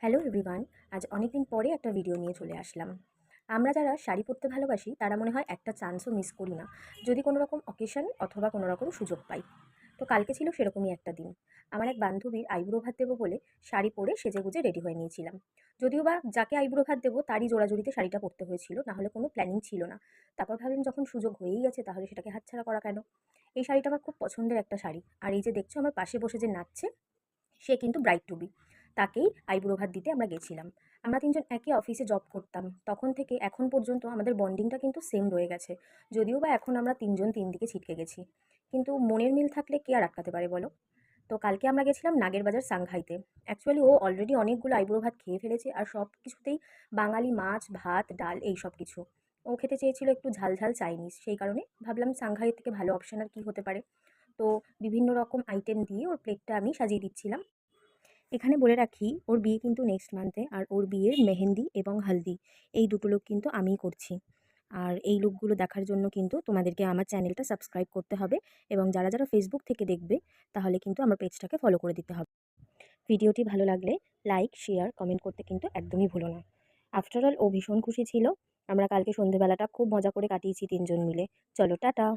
Hello everyone. আজ অনেকদিন পরে একটা ভিডিও নিয়ে চলে আসলাম। আমরা যারা শাড়ি পরতে ভালোবাসি তারা মনে হয় একটা চান্সও মিস করি না, যদি কোনো রকম অকেশন অথবা কোনো রকম সুযোগ পাই। তো কালকে ছিল সেরকমই একটা দিন। আমার এক বান্ধবীর আইবুড়ো ভাত দেবো বলে শাড়ি পরে সেজেগুজে রেডি হয়ে নিয়েছিলাম। যদিও বা যাকে আইবুড়ো ভাত দেবো তারই জোড়াজুড়িতে শাড়িটা পরতে হয়েছিল, না হলে কোনো প্ল্যানিং ছিল না। তারপর ভাবলাম যখন সুযোগ হয়েই গেছে তাহলে সেটাকে হাতছাড়া করা কেন। এই শাড়িটা আমার খুব পছন্দের একটা শাড়ি, আর এই যে দেখছো আমার পাশে বসে যে নাচছে সে কিন্তু ব্রাইড টু বি। তাকেই আইবুড়ো ভাত দিতে আমরা গেছিলাম। আমরা ৩ জন একই অফিসে জব করতাম। তখন থেকে এখন পর্যন্ত আমাদের বন্ডিংটা কিন্তু সেম রয়ে গেছে। যদিও বা এখন আমরা ৩ জন ৩ দিকে ছিটকে গেছি। কিন্তু মনের মিল থাকলে কে আর আটকাতে পারে বলো? তো কালকে আমরা গেছিলাম নাগেরবাজার সাংঘাইতে। অ্যাকচুয়ালি ও অলরেডি অনেকগুলো আইবুড়ো ভাত খেয়ে ফেলেছে, আর সব কিছুতেই বাঙালি মাছ, ভাত, ডাল এই সব কিছু। ও খেতে চেয়েছিল একটু ঝাল, ঝাল চাইনিজ। সেই কারণে ভাবলাম সাংঘাই থেকে ভালো অপশন আর কি হতে পারে। তো বিভিন্ন রকম আইটেম দিয়ে ওর প্লেটটা আমি সাজিয়ে দিচ্ছিলাম। এখানে বলে রাখি, ওর বিয়ে কিন্তু নেক্সট মান্থে, আর ওর বিয়ের মেহেন্দি এবং হালদি এই দুটো লুক কিন্তু আমিই করছি। আর এই লুকগুলো দেখার জন্য কিন্তু তোমাদেরকে আমার চ্যানেলটা সাবস্ক্রাইব করতে হবে, এবং যারা যারা ফেসবুক থেকে দেখবে তাহলে কিন্তু আমার পেজটাকে ফলো করে দিতে হবে। ভিডিওটি ভালো লাগলে লাইক, শেয়ার, কমেন্ট করতে কিন্তু একদমই ভুলো না। আফটার অল ও ভীষণ খুশি ছিল। আমরা কালকে সন্ধেবেলাটা খুব মজা করে কাটিয়েছি ৩ জন মিলে। চলো টাটা।